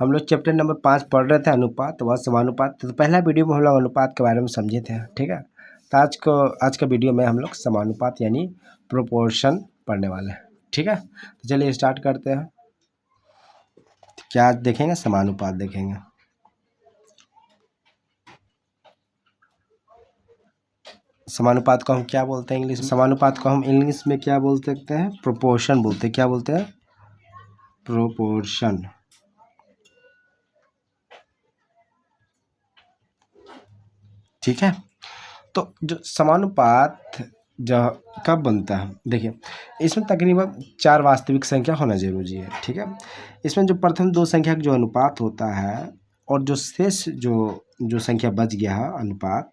हम लोग chapter number 5 पढ़ रहे थे, अनुपात व समानुपात। तो पहला वीडियो में हम लोग अनुपात के बारे में समझे थे, ठीक है। तो आज का वीडियो में हम लोग समानुपात यानी प्रोपोर्शन पढ़ने वाले हैं, ठीक है। तो चलिए स्टार्ट करते हैं। तो क्या आज देखेंगे? समानुपात देखेंगे। समानुपात को हम क्या बोलते हैं इंग्लिश में? समानुपात को हम इंग्लिश में क्या बोल सकते हैं? प्रोपोर्शन बोलते हैं। क्या बोलते हैं? प्रोपोर्शन। ठीक है। तो जो समानुपात जो कब बनता है, देखिए इसमें तकरीबन 4 वास्तविक संख्या होना जरूरी है, ठीक है। इसमें जो प्रथम 2 संख्या का जो अनुपात होता है और जो शेष जो संख्या बच गया है अनुपात,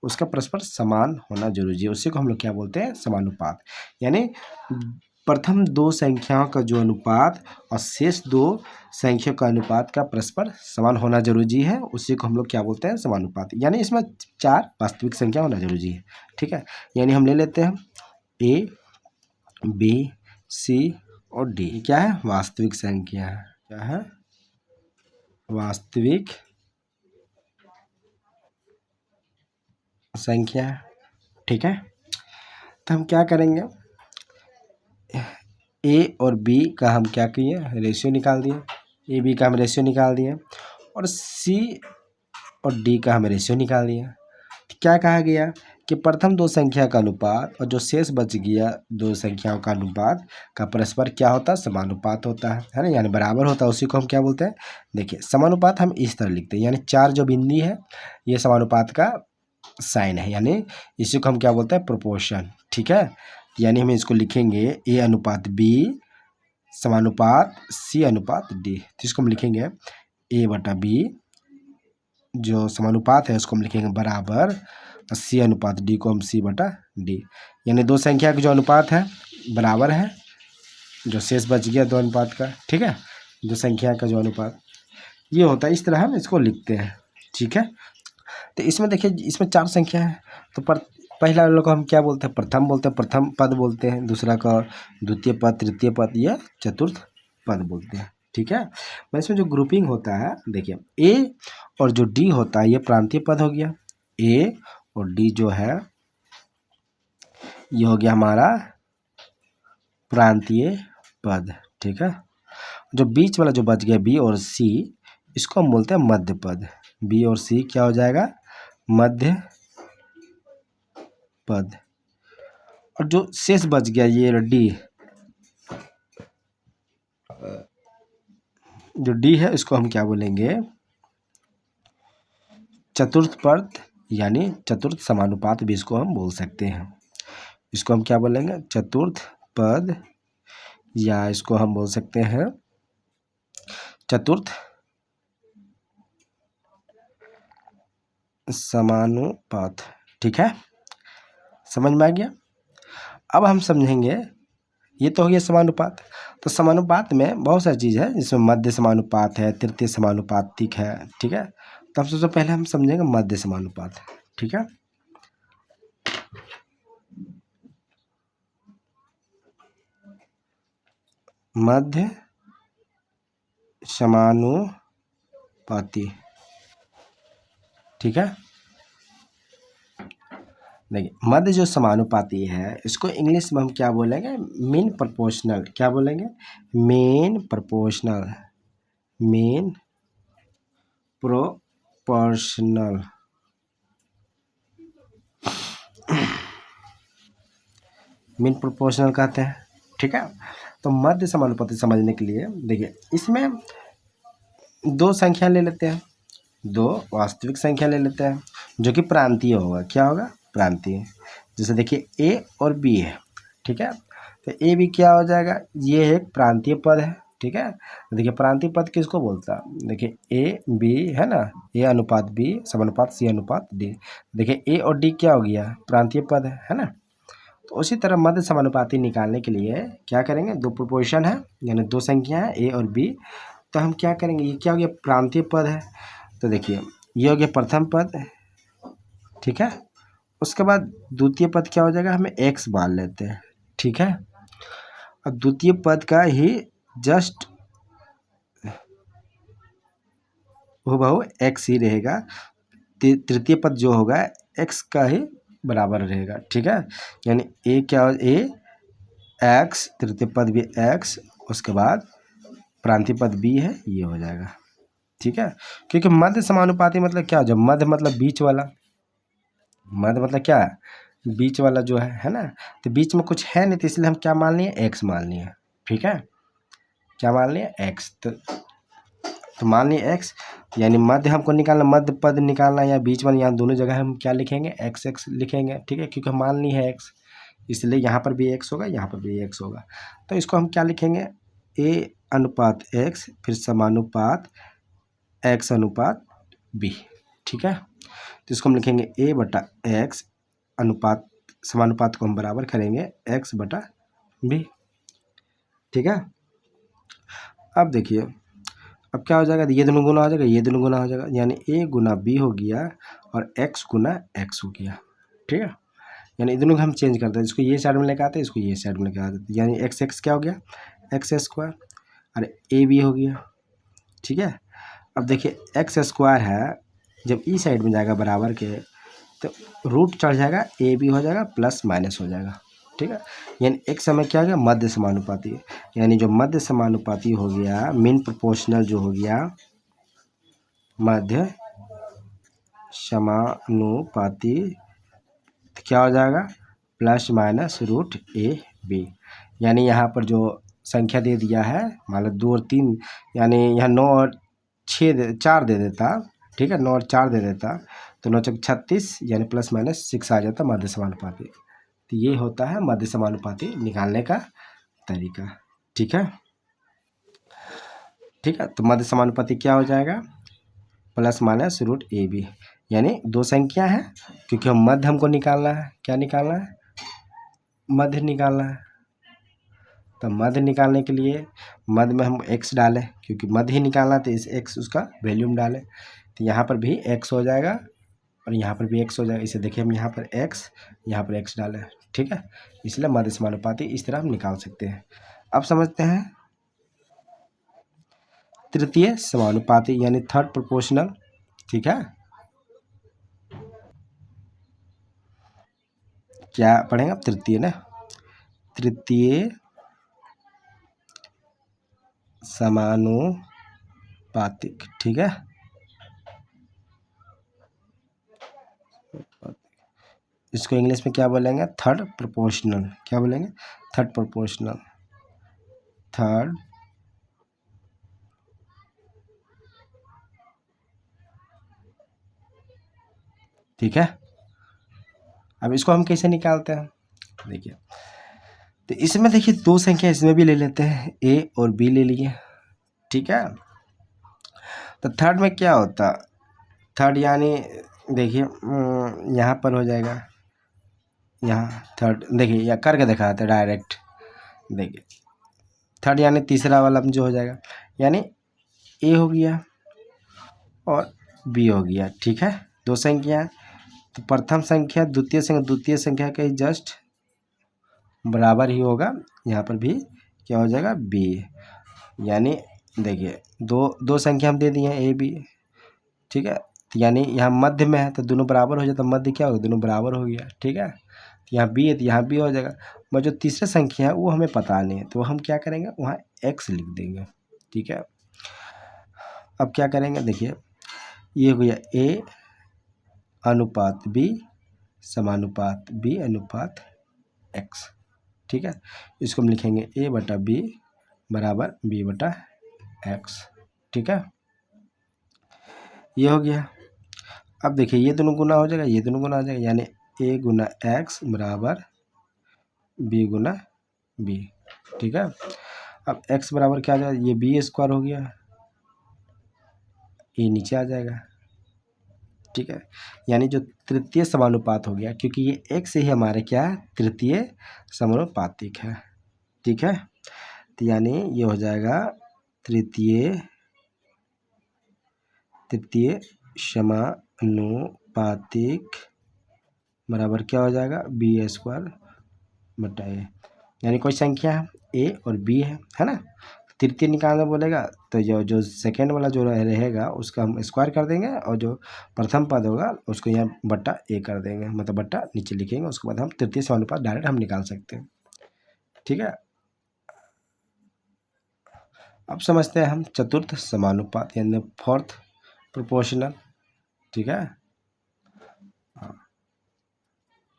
उसका परस्पर समान होना जरूरी है। उसी को हम लोग क्या बोलते हैं? समानुपात। यानी प्रथम 2 संख्याओं का जो अनुपात और शेष 2 संख्या का अनुपात का परस्पर समान होना जरूरी है, उसी को हम लोग क्या बोलते हैं? समानुपात। यानी इसमें 4 वास्तविक संख्या होना जरूरी है, ठीक है। यानी हम ले लेते हैं ए, बी, सी और डी। क्या है? वास्तविक संख्या है। क्या है? वास्तविक संख्या, ठीक है। तो हम क्या करेंगे? ए और बी का हम क्या किए? रेशियो निकाल दिए। ए बी का हम रेशियो निकाल दिए और सी और डी का हम रेशियो निकाल दिए। क्या कहा गया कि प्रथम 2 संख्या का अनुपात और जो शेष बच गया 2 संख्याओं का अनुपात का परस्पर क्या होता है? समानुपात होता है ना, यानी बराबर होता है। उसी को हम क्या बोलते हैं? देखिए समानुपात हम इस तरह लिखते हैं, यानी 4 जो बिंदी है ये समानुपात का साइन है, यानी इसी को हम क्या बोलते हैं? प्रोपोर्शन, ठीक है। यानी हम इसको लिखेंगे ए अनुपात बी समानुपात सी अनुपात डी। तो इसको हम लिखेंगे ए बटा बी, जो समानुपात है उसको हम लिखेंगे बराबर सी अनुपात डी को हम सी बटा डी। यानी 2 संख्या का जो अनुपात है बराबर है जो शेष बच गया 2 अनुपात का, ठीक है। जो संख्या का जो अनुपात ये होता है, इस तरह हम इसको लिखते हैं, ठीक है। तो इसमें देखिए इसमें 4 संख्या है, तो पहला लोग को हम क्या बोलते हैं? प्रथम बोलते हैं, प्रथम पद बोलते हैं। दूसरा का द्वितीय पद, तृतीय पद या चतुर्थ पद बोलते हैं, ठीक है। मैं इसमें जो ग्रुपिंग होता है, देखिए ए और जो डी होता है ये प्रांतीय पद हो गया। ए और डी जो है ये हो गया हमारा प्रांतीय पद, ठीक है। जो बीच वाला जो बच गया बी और सी, इसको हम बोलते हैं मध्य पद। बी और सी क्या हो जाएगा? मध्य पद। और जो शेष बच गया ये डी, जो डी है इसको हम क्या बोलेंगे? चतुर्थ पद, यानी चतुर्थ समानुपात भी इसको हम बोल सकते हैं। इसको हम क्या बोलेंगे? चतुर्थ पद, या इसको हम बोल सकते हैं चतुर्थ समानुपात, ठीक है। समझ में आ गया? अब हम समझेंगे, ये तो हो गया समानुपात। तो समानुपात में बहुत सारी चीज़ है, जिसमें मध्य समानुपात है, तृतीय समानुपातिक है, ठीक है। तो सबसे पहले हम समझेंगे मध्य समानुपात, ठीक है। मध्य समानुपाती, ठीक है। देखिए मध्य जो समानुपाती है इसको इंग्लिश में हम क्या बोलेंगे? Mean proportional. क्या बोलेंगे? Mean proportional. Mean proportional, mean proportional कहते हैं, ठीक है। तो मध्य समानुपाती समझने के लिए देखिए इसमें 2 संख्या ले लेते हैं, 2 वास्तविक संख्या ले लेते हैं जो कि प्रांतीय होगा। क्या होगा? प्रांतीय। जैसे देखिए ए और बी है, ठीक है। तो ए बी क्या हो जाएगा? ये एक प्रांतीय पद है, ठीक है। देखिए प्रांतीय पद किसको बोलता है? देखिए ए बी है ना, ए अनुपात बी समानुपात सी अनुपात डी। देखिए ए और डी क्या हो गया? प्रांतीय पद है ना। तो उसी तरह मध्य समानुपाती निकालने के लिए क्या करेंगे? 2 प्रोपोर्शन है, यानी 2 संख्या है ए और बी। तो हम क्या करेंगे? ये क्या हो गया? प्रांतीय पद है। तो देखिए ये हो गया प्रथम पद, ठीक है। उसके बाद द्वितीय पद क्या हो जाएगा? हमें एक्स मान लेते हैं, ठीक है। अब द्वितीय पद का ही जस्ट हूबहू एक्स ही रहेगा। तृतीय पद जो होगा एक्स का ही बराबर रहेगा, ठीक है। यानी ए क्या हो, ए एक्स, तृतीय पद भी एक्स, उसके बाद प्रांतीय पद बी है, ये हो जाएगा, ठीक है। क्योंकि मध्य समानुपाती मतलब क्या, जब मध्य मतलब बीच वाला, मध्य मतलब क्या है, बीच वाला जो है ना। तो बीच में कुछ है नहीं, तो इसलिए हम क्या मान लिए, एक्स मान लिए, ठीक है। क्या मान लिए, एक्स। तो मान लिए एक्स, यानी मध्य हमको निकालना, मध्य पद निकालना या बीच में, यहाँ दोनों जगह हम क्या लिखेंगे, एक्स एक्स लिखेंगे, ठीक है। क्योंकि हम मान ली है एक्स, इसलिए यहाँ पर भी एक्स होगा, यहाँ पर भी एक्स होगा। तो इसको हम क्या लिखेंगे, ए अनुपात एक्स, फिर समानुपात एक्स अनुपात बी, ठीक है। तो इसको हम लिखेंगे ए बटा एक्स अनुपात, समानुपात को हम बराबर करेंगे एक्स बटा बी, ठीक है। अब देखिए, अब क्या हो जाएगा, ये दोनों गुना हो जाएगा, ये दोनों गुना हो जाएगा, यानी ए गुना बी हो गया और एक्स गुना एक्स हो गया, ठीक है। यानी दोनों को हम चेंज करते हैं, इसको ये साइड में लेकर आते हैं, इसको ये साइड में लेकर आते हैं, यानी एक्स एक्स क्या हो गया, एक्स स्क्वायर, और ए बी हो गया, ठीक है। अब देखिए एक्स स्क्वायर है, जब ई साइड में जाएगा बराबर के, तो रूट चढ़ जाएगा, ए बी हो जाएगा, प्लस माइनस हो जाएगा, ठीक है। यानी एक समय क्या हो गया, मध्य समानुपाती, यानी जो मध्य समानुपाती हो गया, मीन प्रोपोर्शनल जो हो गया, मध्य समानुपाती, तो क्या हो जाएगा, plus minus root A B. यानी यहाँ पर जो संख्या दे दिया है, मान लो 2 और 3, यानी यहाँ 9 और 4 दे देता, ठीक है, 9 और 4 दे देता, तो 9 चौक 36, यानी प्लस माइनस 6 आ जाता मध्य समानुपाती। तो ये होता है मध्य समानुपाती निकालने का तरीका, ठीक है, ठीक है। तो मध्य समानुपाती क्या हो जाएगा, plus minus root A B, यानी दो संख्या है, क्योंकि हम मध्य हमको निकालना है, क्या निकालना है, मध्य निकालना है। तो मध्य निकालने के लिए मध्य में हम एक्स डालें, क्योंकि मध्य ही निकालना, तो इस एक्स उसका वैल्यूम डालें, तो यहाँ पर भी एक्स हो जाएगा और यहाँ पर भी एक्स हो जाएगा। इसे देखिए हम यहाँ पर एक्स, यहाँ पर एक्स डालें, ठीक है। इसलिए मध्य समानुपाती इस तरह हम निकाल सकते हैं। अब समझते हैं तृतीय समानुपाती, यानी थर्ड प्रोपोर्शनल, ठीक है। क्या पढ़ेंगे आप, तृतीय ना, तृतीय समानुपातिक, ठीक है। इसको इंग्लिश में क्या बोलेंगे, थर्ड प्रोपोर्शनल, क्या बोलेंगे, थर्ड प्रोपोर्शनल, थर्ड ठीक है। अब इसको हम कैसे निकालते हैं, देखिए, तो इसमें देखिए दो संख्या इसमें भी ले लेते हैं, ए और बी ले लिए, ठीक है। तो थर्ड में क्या होता, थर्ड यानी देखिए यहाँ पर हो जाएगा, यहाँ थर्ड देखिए, या करके दिखाते डायरेक्ट, देखिए थर्ड यानी तीसरा वाला जो हो जाएगा, यानी ए हो गया और बी हो गया, ठीक है। दो संख्या, तो प्रथम संख्या द्वितीय संख्या के जस्ट बराबर ही होगा, यहाँ पर भी क्या हो जाएगा, बी। यानी देखिए दो संख्या हम दे दिए हैं ए बी, ठीक है। तो यानी यहाँ मध्य में है, तो दोनों बराबर हो जाता, मध्य क्या होगा, दोनों बराबर हो गया, ठीक है। तो यहाँ बी है, तो यहाँ बी हो जाएगा। मगर जो तीसरा संख्या है वो हमें पता नहीं है, तो हम क्या करेंगे, वहाँ एक्स लिख देंगे, ठीक है। अब क्या करेंगे, देखिए ये हो गया ए अनुपात बी समानुपात बी अनुपात एक्स, ठीक है। इसको हम लिखेंगे ए बटा बी बराबर बी बटा एक्स, ठीक है, ये हो गया। अब देखिए ये दोनों गुना हो जाएगा, ये दोनों गुना हो जाएगा, यानी ए गुना एक्स बराबर बी गुना बी, ठीक है। अब एक्स बराबर क्या आ जाएगा, ये बी स्क्वायर हो गया, ये नीचे आ जाएगा, ठीक है। यानी जो तृतीय समानुपात हो गया, क्योंकि ये एक्स ही हमारे क्या है, तृतीय समानुपातिक है, ठीक है। तो यानी ये हो जाएगा तृतीय समानुपातिक बराबर क्या हो जाएगा, बी स्क्वायर बटा ए, यानी कोई संख्या है ए और बी है ना। तृतीय निकालना बोलेगा तो जो जो सेकेंड वाला जो रहेगा उसका हम स्क्वायर कर देंगे, और जो प्रथम पद होगा उसको यहाँ बट्टा ए कर देंगे, मतलब बट्टा नीचे लिखेंगे। उसके बाद हम तृतीय समानुपात डायरेक्ट हम निकाल सकते हैं। ठीक है, अब समझते हैं हम चतुर्थ समानुपात यानी फोर्थ प्रोपोर्शनल। ठीक है,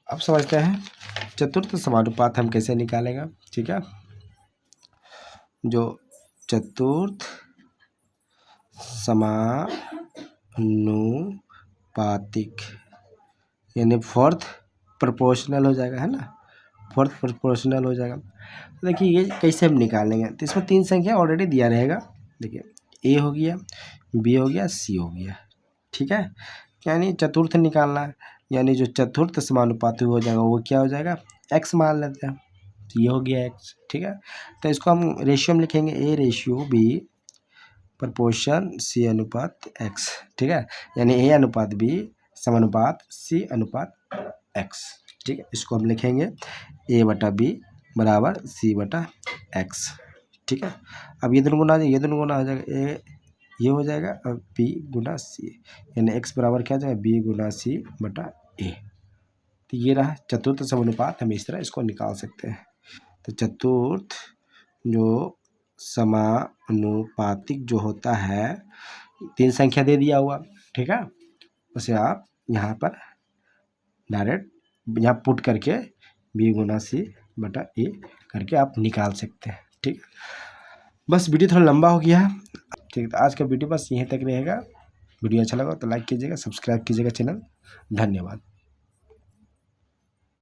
अब समझते हैं चतुर्थ समानुपात हम कैसे निकालेंगे। ठीक है, जो चतुर्थ समानुपातिक यानी फोर्थ प्रोपोर्शनल हो जाएगा, है ना, फोर्थ प्रोपोर्शनल हो जाएगा। तो देखिए ये कैसे हम निकालेंगे, तो इसमें 3 संख्या ऑलरेडी दिया रहेगा। देखिए ए हो गया, बी हो गया, सी हो गया। ठीक है, यानी चतुर्थ निकालना है, यानी जो चतुर्थ समानुपाती हो जाएगा वो क्या हो जाएगा, एक्स मान लेते हैं, तो ये हो गया एक्स। ठीक है, तो इसको हम रेशियो में लिखेंगे, ए रेशियो बी प्रपोर्शन सी अनुपात एक्स। ठीक है, यानी ए अनुपात बी समानुपात सी अनुपात एक्स। ठीक है, इसको हम लिखेंगे ए बटा बी बराबर सी बटा एक्स। ठीक है, अब ये दोनों गुना ये दोनों गुना हो जाएगा, ए ये हो जाएगा और बी गुना सी, यानी एक्स बराबर क्या हो जाएगा, बी गुना सी बटा ए। तो ये रहा चतुर्थ समानुपात, हम इस तरह इसको निकाल सकते हैं। तो चतुर्थ जो समानुपातिक जो होता है, 3 संख्या दे दिया हुआ। ठीक है, उसे आप यहाँ पर डायरेक्ट यहाँ पुट करके बी गुना सी बटा ए करके आप निकाल सकते हैं। ठीक है, बस वीडियो थोड़ा लंबा हो गया है। ठीक है, तो आज का वीडियो बस यहीं तक रहेगा। वीडियो अच्छा लगा तो लाइक कीजिएगा, सब्सक्राइब कीजिएगा चैनल। धन्यवाद।